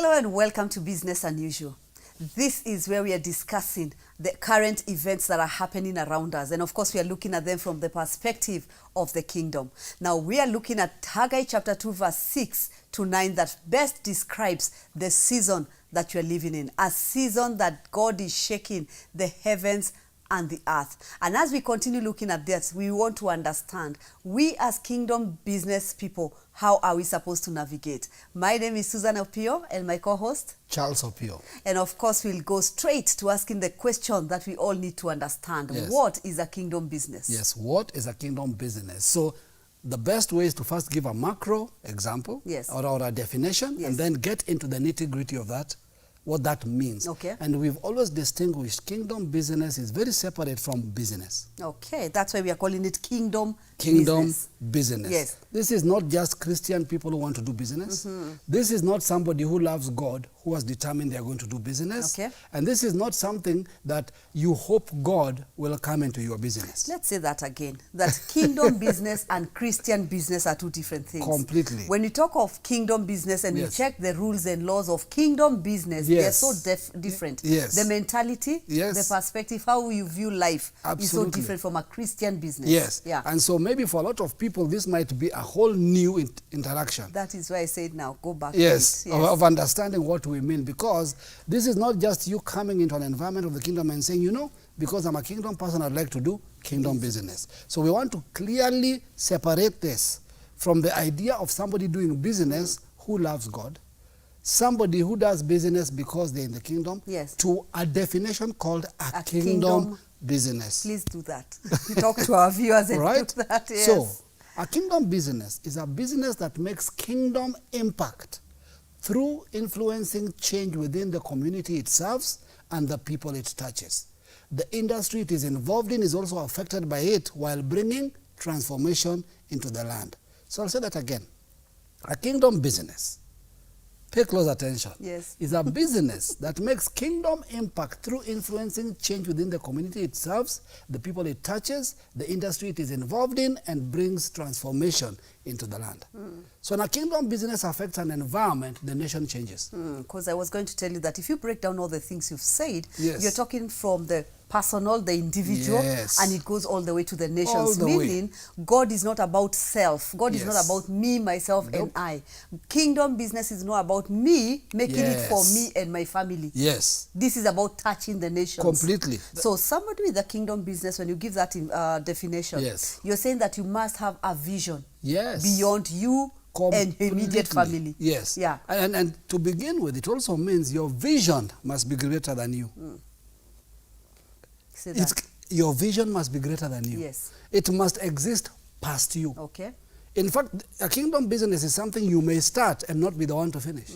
Hello and welcome to Business Unusual. This is where we are discussing the current events that are happening around us. And of course, we are looking at them from the perspective of the kingdom. Now, we are looking at Haggai chapter 2, verse 6 to 9 that best describes the season that you are living in. A season that God is shaking the heavens and the earth. And as we continue looking at this, we want to understand, we as kingdom business people, how are we supposed to navigate? My name is Suzan Opiyo and my co-host Charles Opiyo. And of course, we'll go straight to asking the question that we all need to understand. Yes. What is a kingdom business? Yes, what is a kingdom business? So the best way is to first give a macro example, yes, or a definition, yes, and then get into the nitty-gritty of that, what that means. Okay. And we've always distinguished kingdom business is very separate from business. Okay, that's why we are calling it kingdom business. Yes. This is not just Christian people who want to do business. Mm-hmm. This is not somebody who loves God who has determined they are going to do business. Okay. And this is not something that you hope God will come into your business. Let's say that again, that kingdom business and Christian business are two different things. Completely. When you talk of kingdom business and yes, you check the rules and laws of kingdom business, yes, they're so different. Yes. The mentality, yes, the perspective, how you view life absolutely, is so different from a Christian business. Yes. Yeah. And so maybe for a lot of people, this might be a whole new interaction. That is why I said now, go back yes, to it. Yes. Of understanding what we mean, because this is not just you coming into an environment of the kingdom and saying, you know, because I'm a kingdom person, I'd like to do kingdom business. So we want to clearly separate this from the idea of somebody doing business who loves God, somebody who does business because they're in the kingdom, yes, to a definition called a kingdom business. Please do that. Talk to our viewers and right? do that. Yes. So, a kingdom business is a business that makes kingdom impact through influencing change within the community it serves and the people it touches. The industry it is involved in is also affected by it while bringing transformation into the land. So I'll say that again. A kingdom business, pay close attention, yes, is a business that makes kingdom impact through influencing change within the community it serves, the people it touches, the industry it is involved in, and brings transformation into the land. So when a kingdom business affects an environment, the nation changes. Because I was going to tell you that if you break down all the things you've said, yes, you're talking from the personal, the individual, yes, and it goes all the way to the nations. All the Meaning, way. God is not about self. God yes, is not about me, myself, nope, and I. Kingdom business is not about me making yes, it for me and my family. Yes. This is about touching the nations. Completely. So somebody with a kingdom business, when you give that definition, yes, you're saying that you must have a vision, yes, beyond you and your immediate family. Yes. Yeah. And to begin with, it also means your vision must be greater than you. Your vision must be greater than you. Yes. It must exist past you. Okay. In fact, a kingdom business is something you may start and not be the one to finish.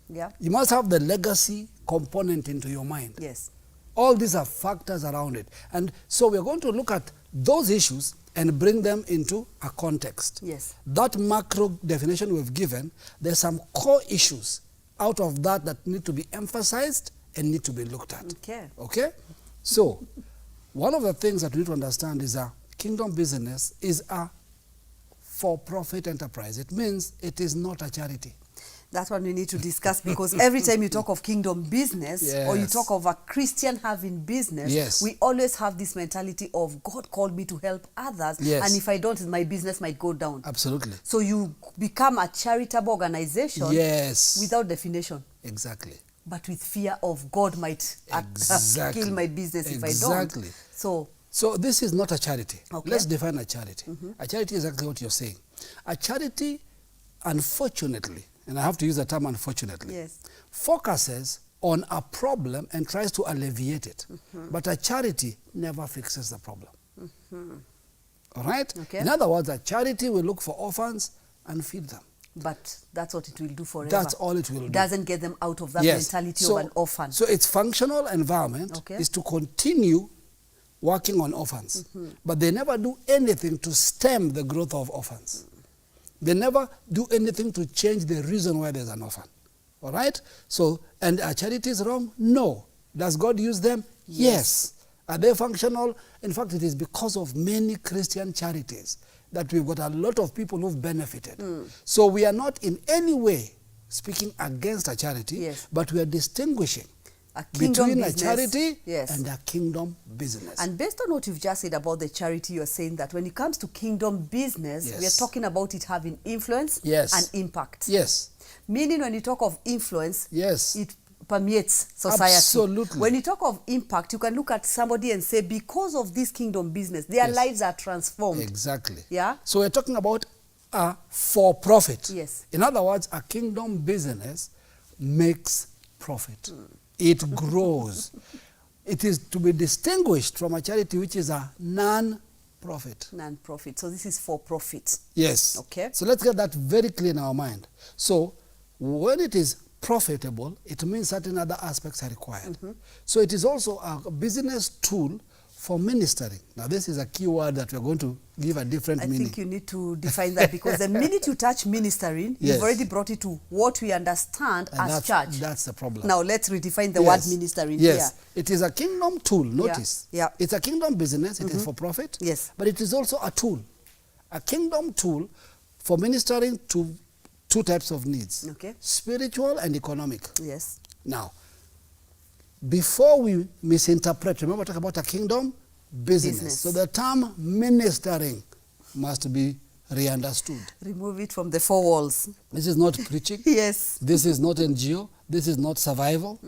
Yeah. You must have the legacy component into your mind. Yes. All these are factors around it. And so we're going to look at those issues and bring them into a context. Yes. That macro definition we've given, there's some core issues out of that that need to be emphasized and need to be looked at. Okay. Okay? So, one of the things that we need to understand is a kingdom business is a for-profit enterprise. It means it is not a charity. That's what we need to discuss, because every time you talk of kingdom business, yes, or you talk of a Christian having business, yes, we always have this mentality of God called me to help others, yes, and if I don't, my business might go down. Absolutely. So you become a charitable organization, yes, without definition. Exactly. But with fear of God might exactly, kill my business if exactly, I don't. So this is not a charity. Okay. Let's define a charity. A charity is exactly what you're saying. A charity, unfortunately, and I have to use the term unfortunately, yes, focuses on a problem and tries to alleviate it. But a charity never fixes the problem. All right? Okay. In other words, a charity will look for orphans and feed them. But that's what it will do forever. That's all it will do. Doesn't get them out of that yes, mentality of an orphan. So its functional environment is to continue working on orphans. But they never do anything to stem the growth of orphans. They never do anything to change the reason why there's an orphan. All right? So, and are charities wrong? No. Does God use them? Yes. Are they functional? In fact, it is because of many Christian charities that we've got a lot of people who've benefited. So we are not in any way speaking against a charity, Yes. but we are distinguishing A kingdom between business, a charity yes, and a kingdom business. And based on what you've just said about the charity, you're saying that when it comes to kingdom business, Yes. we are talking about it having influence, Yes. and impact. Yes. Meaning when you talk of influence, Yes. it permeates society. Absolutely. When you talk of impact, you can look at somebody and say, because of this kingdom business, their Yes. lives are transformed. Exactly. Yeah? So we're talking about a for-profit. Yes. In other words, a kingdom business makes profit. It grows. It is to be distinguished from a charity which is a non-profit. Non-profit. So this is for profit. Yes. Okay. So let's get that very clear in our mind. So when it is profitable, it means certain other aspects are required. So it is also a business tool for ministering. Now this is a key word that we're going to give a different meaning. I think you need to define that, because the minute you touch ministering, Yes. you've already brought it to what we understand And as church. that's the problem. Now let's redefine the Yes. word ministering Yes. here. It is a kingdom tool, notice. Yeah. It's a kingdom business, it is for profit. Yes. But it is also a tool. A kingdom tool for ministering to two types of needs. Okay. Spiritual and economic. Yes. Now, before we misinterpret, remember, talk about a kingdom business. So the term ministering must be re-understood. Remove it from the four walls. This is not preaching. Yes. This is not NGO. This is not survival.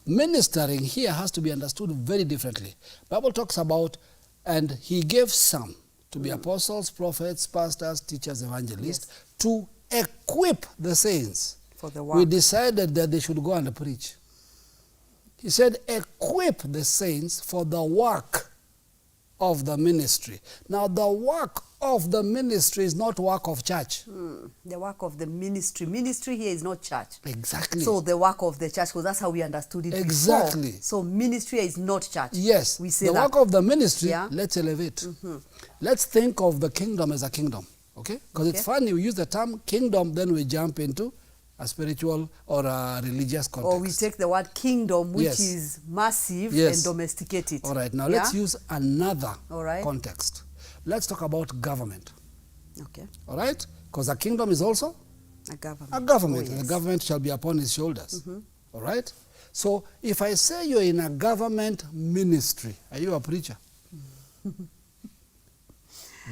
Ministering here has to be understood very differently. Bible talks about, and he gave some to be apostles, prophets, pastors, teachers, evangelists, to equip the saints. For the work. We decided that they should go and preach. He said, equip the saints for the work of the ministry. Now, the work of the ministry is not work of church. The work of the ministry. Ministry here is not church. Exactly. So the work of the church, because that's how we understood it Exactly. before. So ministry is not church. Yes. We say the that. work of the ministry, Yeah. let's elevate. Let's think of the kingdom as a kingdom. Okay? Because it's funny, we use the term kingdom, then we jump into a spiritual or a religious context. Or we take the word kingdom, which Yes. is massive, Yes. and domesticate it. All right, now Yeah? let's use another All right. context. Let's talk about government. Okay. All right? Because a kingdom is also A government. a government. Oh, And yes. the government shall be upon his shoulders. All right? So if I say you're in a government ministry, are you a preacher?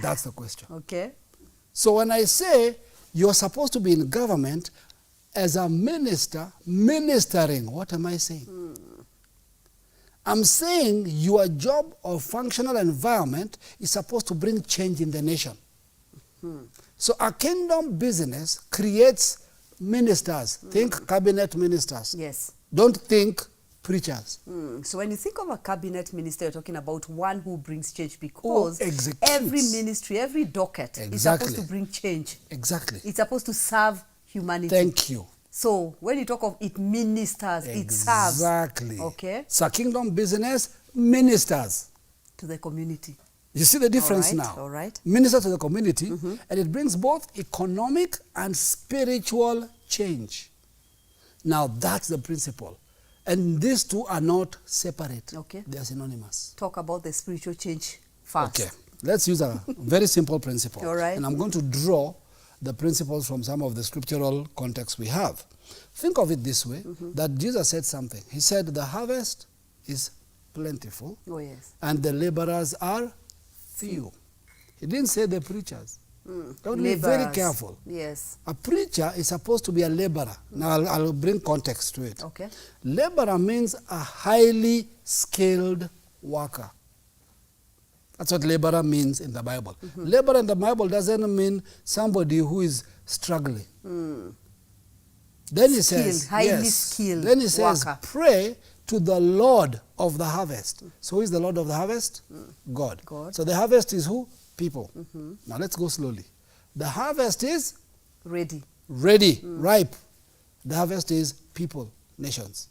That's the question. Okay. So when I say you're supposed to be in government as a minister, ministering, what am I saying? I'm saying your job or functional environment is supposed to bring change in the nation. So a kingdom business creates ministers. Think cabinet ministers. Yes. Don't think preachers. So when you think of a cabinet minister, you're talking about one who brings change, because executes. every ministry, every docket is Exactly. supposed to bring change. Exactly. It's supposed to serve humanity. Thank you. So when you talk of it ministers, it serves. Exactly. Okay. So a kingdom business ministers. To the community. You see the difference All right, now? all right. Minister to the community, and it brings both economic and spiritual change. Now that's the principle. And these two are not separate. Okay. They are synonymous. Talk about the spiritual change first. Okay. Let's use a very simple principle. All right. And I'm going to draw the principles from some of the scriptural contexts we have. Think of it this way, that Jesus said something. He said, the harvest is plentiful, Oh, yes. and the laborers are few. He didn't say the preachers. Don't be very Laborers. careful. Yes. A preacher is supposed to be a laborer. Now, I'll bring context to it. Okay. Laborer means a highly skilled worker. That's what laborer means in the Bible. Laborer in the Bible doesn't mean somebody who is struggling. Then he says, highly skilled Then he says, worker. pray to the Lord of the harvest. So who is the Lord of the harvest? God. God. So the harvest is who? People. Now let's go slowly. The harvest is Ready. ready, ripe. The harvest is people, nations.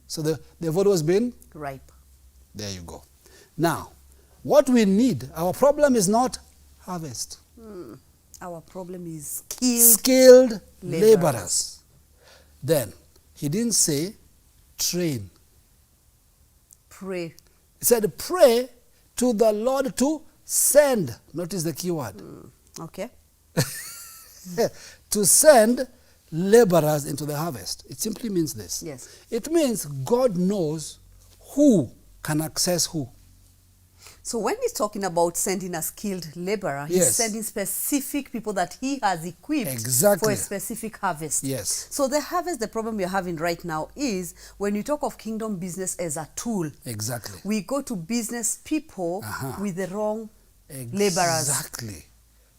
So they've always been, Ripe. there you go. Now, what we need, our problem is not harvest. Our problem is skilled. Skilled laborers. laborers. Then, he didn't say train. Pray. He said pray to the Lord to send. Notice the key word. Okay. To send laborers into the harvest. It simply means this. Yes. It means God knows who can access who. So when he's talking about sending a skilled laborer, he's Yes. sending specific people that he has equipped Exactly. for a specific harvest. Yes. So the harvest, the problem we're having right now is when you talk of kingdom business as a tool, Exactly. we go to business people Uh-huh. with the wrong laborers. Exactly.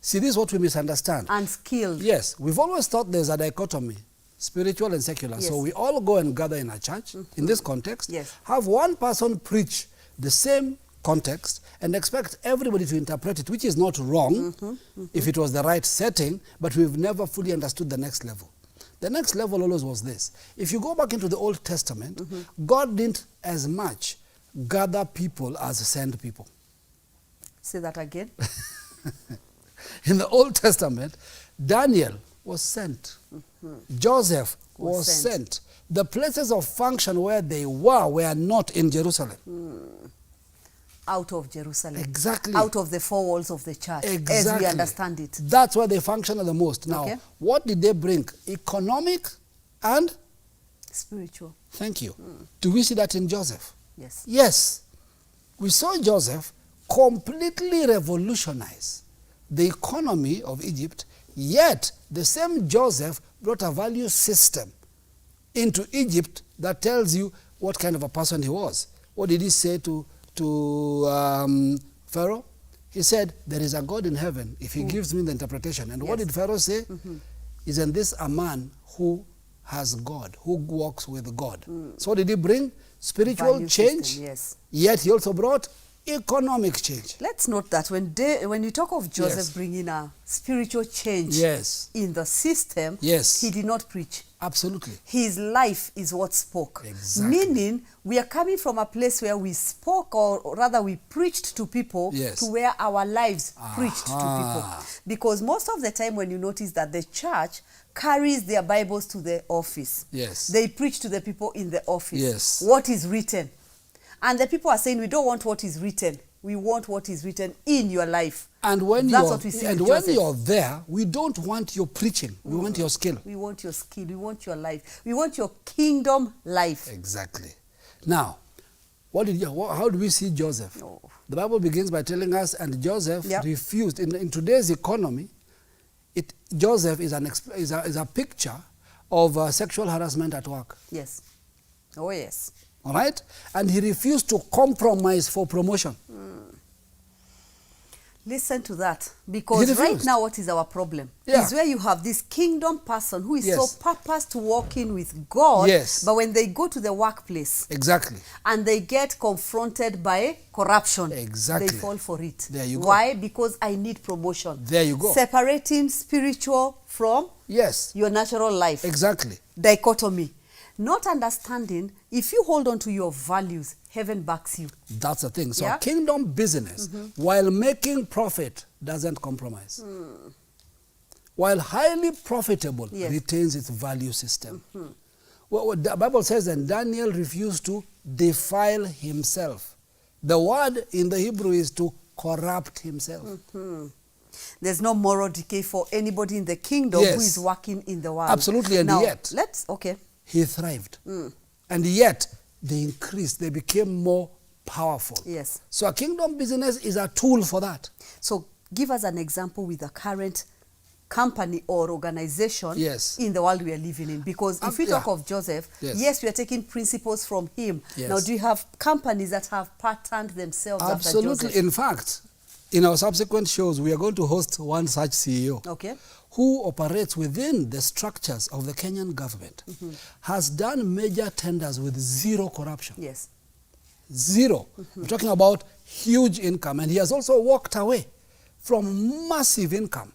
See, this is what we misunderstand. Unskilled. Yes, we've always thought there's a dichotomy, spiritual and secular. Yes. So we all go and gather in a church, in this context, Yes. have one person preach the same context and expect everybody to interpret it, which is not wrong if it was the right setting, but we've never fully understood the next level. The next level always was this. If you go back into the Old Testament, God didn't as much gather people as send people. Say that again. In the Old Testament, Daniel was sent. Joseph was sent. The places of function where they were not in Jerusalem. Out of Jerusalem. Exactly. Out of the four walls of the church. Exactly. As we understand it. That's where they functioned the most. Now, Okay. what did they bring? Economic and? Spiritual. Thank you. Do we see that in Joseph? Yes. Yes. We saw Joseph completely revolutionize the economy of Egypt, yet the same Joseph brought a value system into Egypt that tells you what kind of a person he was. What did he say to Pharaoh? He said, there is a God in heaven if he gives me the interpretation. And what did Pharaoh say? Isn't this a man who has God, who walks with God? So what did he bring? Spiritual Value change, system, yes. yet he also brought economic change. Let's note that when you talk of Joseph Yes. bringing a spiritual change Yes. in the system, Yes. he did not preach. Absolutely. His life is what spoke. Exactly. Meaning, we are coming from a place where we spoke, or rather we preached to people, Yes. to where our lives preached to people. Aha. Because most of the time when you notice that the church carries their Bibles to the office. Yes. They preach to the people in the office. Yes. What is written. And the people are saying, we don't want what is written. We want what is written in your life. And when That's what we see with Joseph. you're there, we don't want your preaching. We want your skill. We want your skill. We want your life. We want your kingdom life. Exactly. Now, how do we see Joseph? Oh. The Bible begins by telling us, and Joseph Yep. refused. In today's economy, Joseph is a picture of sexual harassment at work. Yes. Oh, yes. All right? And he refused to compromise for promotion. Listen to that. Because He right refused. now, what is our problem? Yeah. Is where you have this kingdom person who is Yes. so purposed to walking with God. Yes. But when they go to the workplace Exactly. and they get confronted by corruption, Exactly. they fall for it. There you go. Why? Because I need promotion. There you go. Separating spiritual from Yes. your natural life. Exactly. Dichotomy. Not understanding, if you hold on to your values, heaven backs you. That's the thing. So Yeah. kingdom business, while making profit, doesn't compromise. While highly profitable, Yes. retains its value system. What the Bible says, and Daniel refused to defile himself. The word in the Hebrew is to corrupt himself. There's no moral decay for anybody in the kingdom Yes. who is working in the world. Absolutely, and now, yet- okay. He thrived. And yet, they increased. They became more powerful. Yes. So a kingdom business is a tool for that. So give us an example with the current company or organization Yes. in the world we are living in. Because if we talk yeah. of Joseph, Yes. yes, we are taking principles from him. Yes. Now, do you have companies that have patterned themselves after Absolutely. Joseph? In fact, in our subsequent shows, we are going to host one such CEO Okay. who operates within the structures of the Kenyan government, has done major tenders with zero corruption. Yes. Zero. We're talking about huge income. And he has also walked away from massive income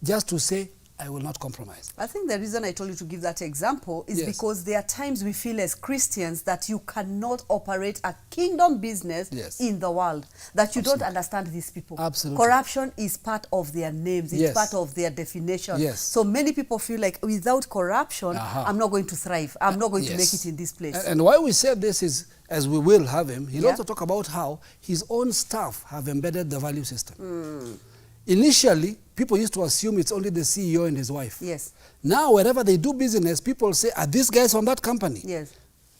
just to say, I will not compromise. I think the reason I told you to give that example is Yes. because there are times we feel as Christians that you cannot operate a kingdom business Yes. in the world, that you don't understand these people. Absolutely. Corruption is part of their names, it's Yes. part of their definition. Yes. So many people feel like without corruption, I'm not going to thrive. I'm not going to make it in this place. And why we say this is, as we will have him, he'll Yeah. also talk about how his own staff have embedded the value system. Initially, people used to assume it's only the CEO and his wife. Yes. Now, wherever they do business, people say, are these guys from that company? Yes.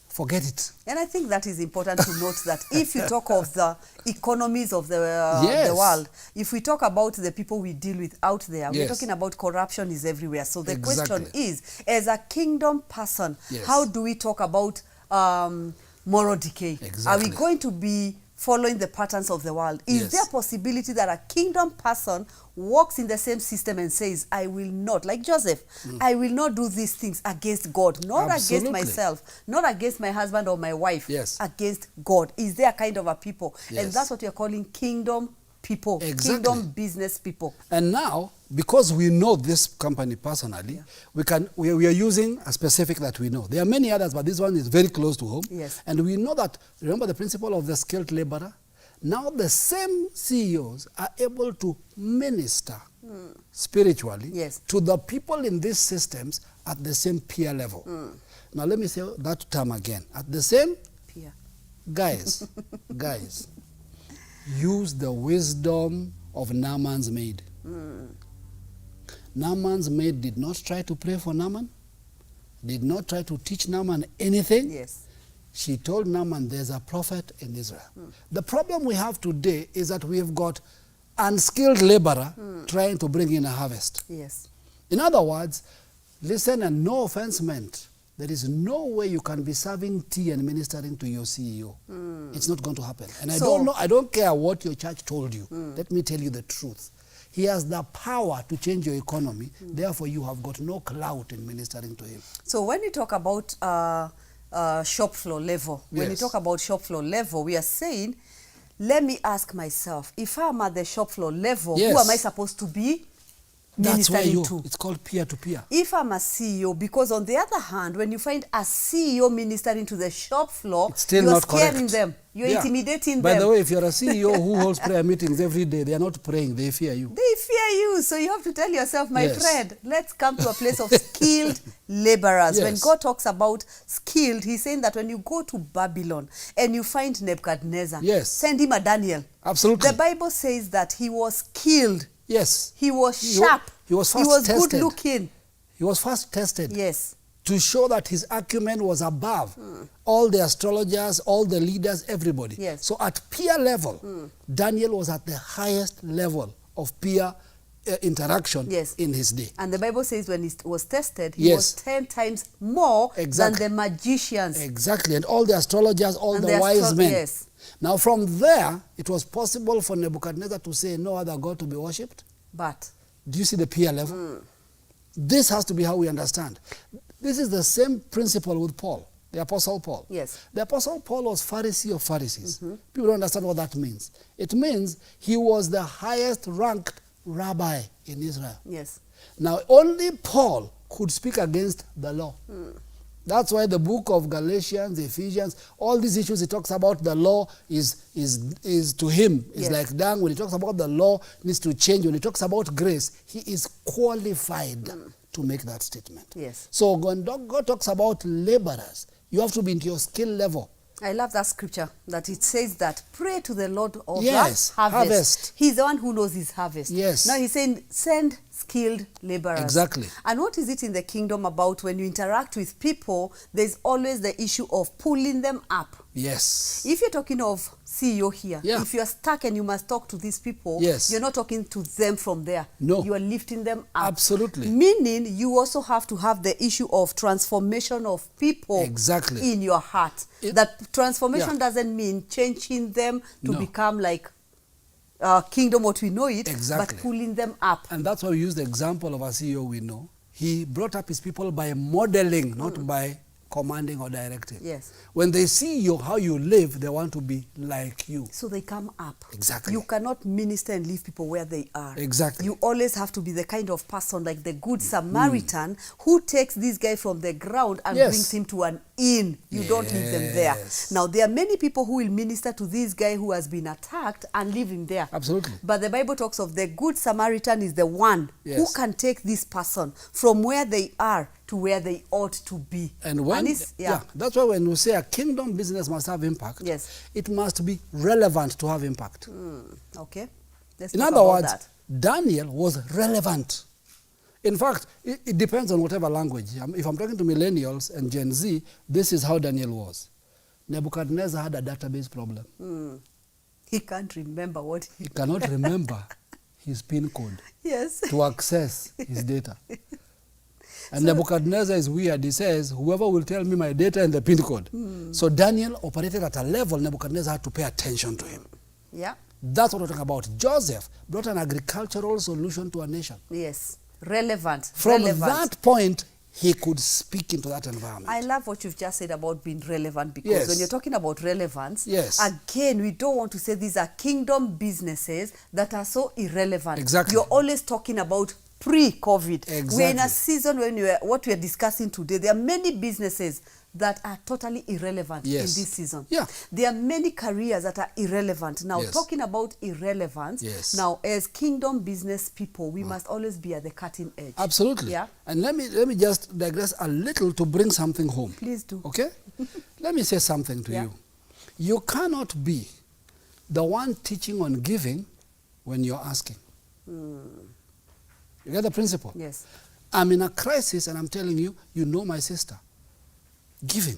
Forget it. And I think that is important to note that if you talk of the economies of the world, if we talk about the people we deal with out there, we're talking about corruption is everywhere. So the question is, as a kingdom person, how do we talk about moral decay? Are we going to be following the patterns of the world? Is there a possibility that a kingdom person walks in the same system and says, I will not, like Joseph, I will not do these things against God, not against myself, not against my husband or my wife, against God? Is there a kind of a people? And that's what we are calling kingdom people, kingdom business people. And now, because we know this company personally, we are using a specific that we know. There are many others, but this one is very close to home. And we know that, remember the principle of the skilled laborer? Now the same CEOs are able to minister spiritually to the people in these systems at the same peer level. Now let me say that term again. At the same peer. Guys, use the wisdom of Naaman's maid. Naaman's maid did not try to pray for Naaman, did not try to teach Naaman anything. She told Naaman, there's a prophet in Israel. The problem we have today is that we've got unskilled laborer trying to bring in a harvest. In other words, listen, and no offense meant, there is no way you can be serving tea and ministering to your CEO. It's not going to happen. And I don't care what your church told you. Let me tell you the truth. He has the power to change your economy. Therefore, you have got no clout in ministering to him. So when we talk about shop floor level, when we talk about shop floor level, we are saying, let me ask myself, if I'm at the shop floor level, who am I supposed to be ministering to? It's called peer-to-peer. If I'm a CEO, because on the other hand, when you find a CEO ministering to the shop floor, you're scaring them. You're intimidating them. By the way, if you're a CEO who holds prayer meetings every day, they are not praying, they fear you. They fear you. So you have to tell yourself, my friend, let's come to a place of skilled laborers. When God talks about skilled, he's saying that when you go to Babylon and you find Nebuchadnezzar, send him a Daniel. Absolutely. The Bible says that he was skilled. He was sharp. He was first tested. He was good looking. He was first tested. To show that his acumen was above all the astrologers, all the leaders, everybody. So at peer level, Daniel was at the highest level of peer interaction in his day. And the Bible says when he was tested, he was 10 times more than the magicians. And all the astrologers, all the wise men. Now from there, it was possible for Nebuchadnezzar to say no other God to be worshipped. But do you see the peer level? This has to be how we understand. This is the same principle with Paul, the Apostle Paul. The Apostle Paul was Pharisee of Pharisees. People don't understand what that means. It means he was the highest ranked rabbi in Israel. Now only Paul could speak against the law. That's why the book of Galatians, Ephesians, all these issues he talks about, the law is to him, is like dung. When he talks about the law, needs to change. When he talks about grace, he is qualified to make that statement. So when God talks about laborers, you have to be into your skill level. I love that scripture, that it says that pray to the Lord of the harvest. He's the one who knows his harvest. Now he's saying, send skilled laborers. And what is it in the kingdom about when you interact with people, there's always the issue of pulling them up. If you're talking of CEO here, if you're stuck and you must talk to these people, you're not talking to them from there. You are lifting them up. Meaning you also have to have the issue of transformation of people in your heart. That transformation doesn't mean changing them to become like kingdom what we know it, but pulling them up. And that's why we use the example of a CEO we know. He brought up his people by modeling, not by commanding or directing. When they see you, how you live, they want to be like you. So they come up. You cannot minister and leave people where they are. You always have to be the kind of person like the good Samaritan who takes this guy from the ground and brings him to an inn. You don't leave them there. Now, there are many people who will minister to this guy who has been attacked and leave him there. But the Bible talks of the good Samaritan is the one who can take this person from where they are to where they ought to be. And when, that's why when we say a kingdom business must have impact, it must be relevant to have impact. Okay. In other words, Daniel was relevant. In fact, it depends on whatever language. If I'm talking to millennials and Gen Z, this is how Daniel was. Nebuchadnezzar had a database problem. He can't remember what he cannot remember his PIN code to access his data. And so, Nebuchadnezzar is weird. He says, whoever will tell me my data and the PIN code. So Daniel operated at a level Nebuchadnezzar had to pay attention to him. Yeah. That's what we're talking about. Joseph brought an agricultural solution to a nation. Yes. Relevant. From that point, he could speak into that environment. I love what you've just said about being relevant, because when you're talking about relevance, again, we don't want to say these are kingdom businesses that are so irrelevant. Exactly. You're always talking about pre-COVID. Exactly. We're in a season when what we're discussing today, there are many businesses that are totally irrelevant in this season. Yeah. There are many careers that are irrelevant. Now, talking about irrelevance, now as kingdom business people, we must always be at the cutting edge. Absolutely. Yeah. And let me just digress a little to bring something home. Please do. Okay? Let me say something to you. You cannot be the one teaching on giving when you're asking. You get the principle? Yes. I'm in a crisis and I'm telling you, you know my sister. Giving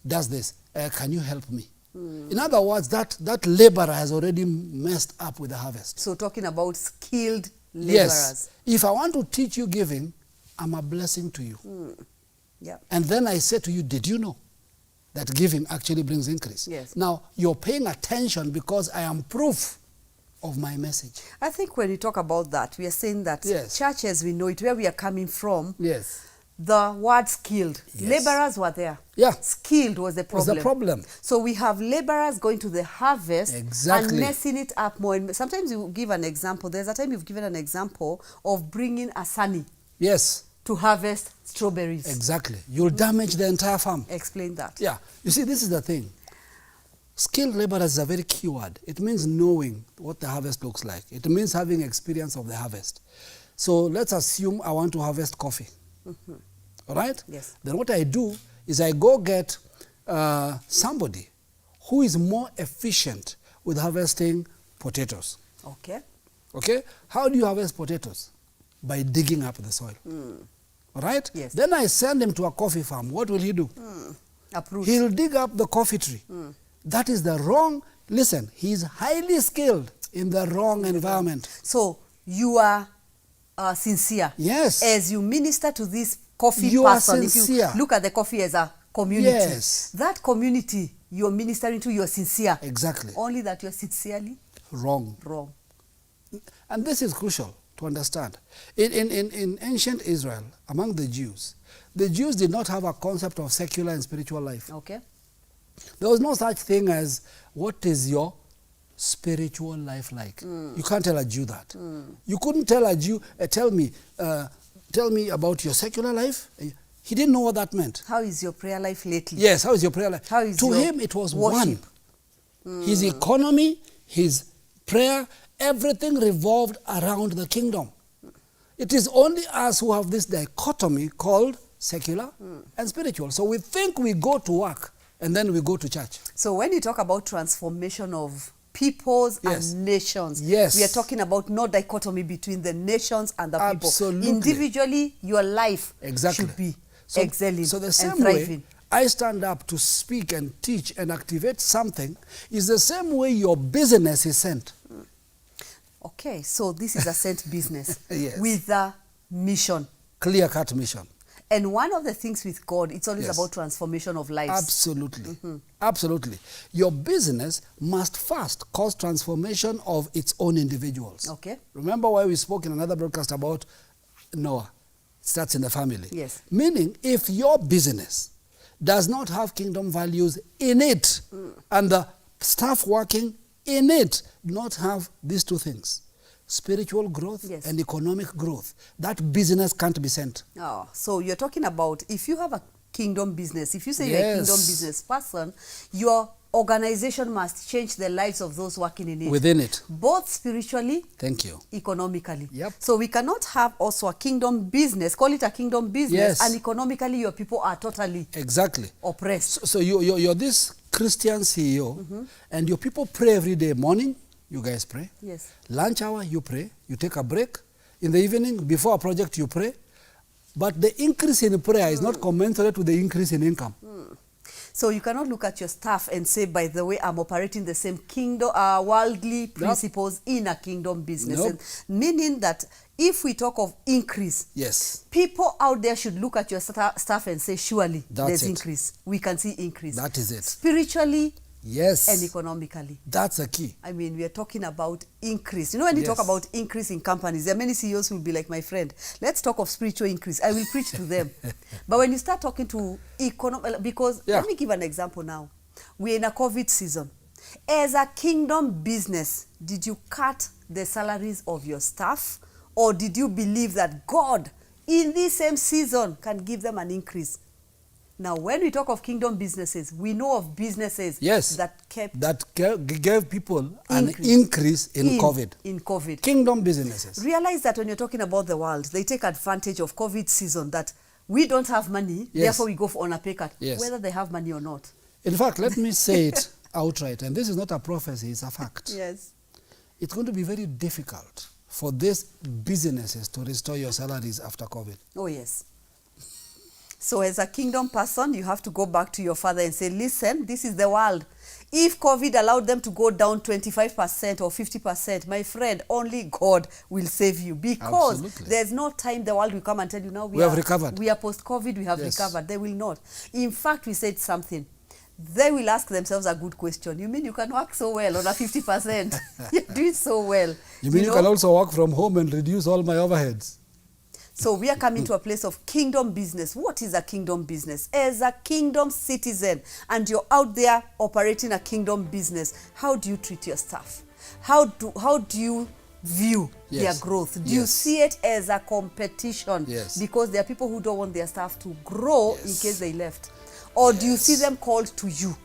does this. Can you help me? In other words, that laborer has already messed up with the harvest. So talking about skilled laborers. Yes. If I want to teach you giving, I'm a blessing to you. Yeah. And then I say to you, did you know that giving actually brings increase? Yes. Now, you're paying attention because I am proof of my message. I think when we talk about that, we are saying that church as we know it, where we are coming from, the word skilled. Laborers were there. Yeah. Skilled was the problem. Was the problem. So we have laborers going to the harvest and messing it up more. And sometimes you give an example. There's a time you've given an example of bringing a sunny to harvest strawberries. Exactly. You'll damage the entire farm. Explain that. Yeah. You see, this is the thing. Skilled laborers is a very key word. It means knowing what the harvest looks like. It means having experience of the harvest. So let's assume I want to harvest coffee. All right? Yes. Then what I do is I go get somebody who is more efficient with harvesting potatoes. Okay. Okay? How do you harvest potatoes? By digging up the soil. All right? Yes. Then I send him to a coffee farm. What will he do? Uproot. He'll dig up the coffee tree. That is the wrong, listen, he's highly skilled in the wrong environment. So you are sincere. Yes. As you minister to this coffee you person, are sincere. if you look at the coffee as a community, yes. that community you're ministering to, you're sincere. Exactly. Only that you're sincerely wrong. And this is crucial to understand. In ancient Israel, among the Jews did not have a concept of secular and spiritual life. Okay. There was no such thing as, what is your spiritual life like? You can't tell a Jew that. You couldn't tell a Jew, tell me about your secular life. He didn't know what that meant. How is your prayer life lately? Yes, how is your prayer life? How is to him, it was worship? One. His economy, his prayer, everything revolved around the kingdom. It is only us who have this dichotomy called secular and spiritual. So we think we go to work and then we go to church. So when you talk about transformation of peoples and nations, we are talking about no dichotomy between the nations and the Absolutely. people. Individually, your life should be excelling so the same and thriving. Way I stand up to speak and teach and activate something is the same way your business is sent. Okay, so this is a sent business yes. with a mission. Clear-cut mission. And one of the things with God, it's always about transformation of lives. Absolutely. Absolutely. Your business must first cause transformation of its own individuals. Okay. Remember why we spoke in another broadcast about Noah? It starts in the family. Yes. Meaning, if your business does not have kingdom values in it, and the staff working in it do not have these two things, spiritual growth and economic growth, that business can't be sent. Oh, so you're talking about, if you have a kingdom business, if you say you're a kingdom business person, your organization must change the lives of those working in it. Within it. Both spiritually, economically. Yep. So we cannot have also a kingdom business, call it a kingdom business, and economically your people are totally oppressed. So you're this Christian CEO, and your people pray every day, morning, you guys pray. Yes. Lunch hour, you pray. You take a break. In the evening, before a project, you pray. But the increase in prayer is not commensurate with the increase in income. So you cannot look at your staff and say, by the way, I'm operating the same kingdom, worldly principles in a kingdom business. Nope. And meaning that if we talk of increase, Yes. people out there should look at your staff and say, surely there's it. increase. We can see increase. That is it. Spiritually Yes. and economically. That's a key. I mean, we are talking about increase. You know, when you talk about increase in companies, there are many CEOs who will be like, my friend, let's talk of spiritual increase. I will preach to them. But when you start talking to because let me give an example now. We're in a COVID season. As a kingdom business, did you cut the salaries of your staff? Or did you believe that God, in this same season, can give them an increase? Now, when we talk of kingdom businesses, we know of businesses that gave people an increase in COVID. In COVID. Kingdom businesses. Realize that when you're talking about the world, they take advantage of COVID season that we don't have money, therefore we go on a pay cut, whether they have money or not. In fact, let me say it outright, and this is not a prophecy, it's a fact. Yes. It's going to be very difficult for these businesses to restore your salaries after COVID. Oh, yes. So as a kingdom person, you have to go back to your father and say, listen, this is the world. If COVID allowed them to go down 25% or 50%, my friend, only God will save you. Because there's no time the world will come and tell you, now we have recovered. We are post-COVID, we have recovered. They will not. In fact, we said something. They will ask themselves a good question. You mean you can work so well on a 50%? You're doing so well. You mean you can also work from home and reduce all my overheads? So we are coming to a place of kingdom business. What is a kingdom business? As a kingdom citizen, and you're out there operating a kingdom business, how do you treat your staff? How do you view their growth? Do you see it as a competition? Because there are people who don't want their staff to grow in case they left. Or do you see them called to you?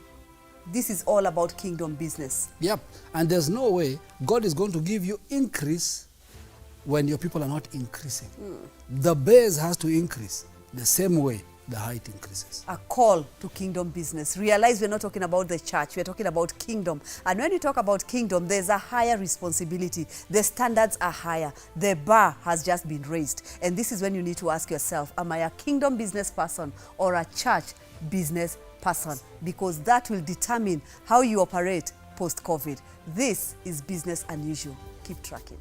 This is all about kingdom business. Yep. And there's no way God is going to give you increase when your people are not increasing. The base has to increase the same way the height increases. A call to kingdom business. Realize we're not talking about the church, we're talking about kingdom. And when you talk about kingdom, there's a higher responsibility. The standards are higher. The bar has just been raised. And this is when you need to ask yourself, am I a kingdom business person or a church business person? Because that will determine how you operate post-COVID. This is Business Unusual. Keep tracking.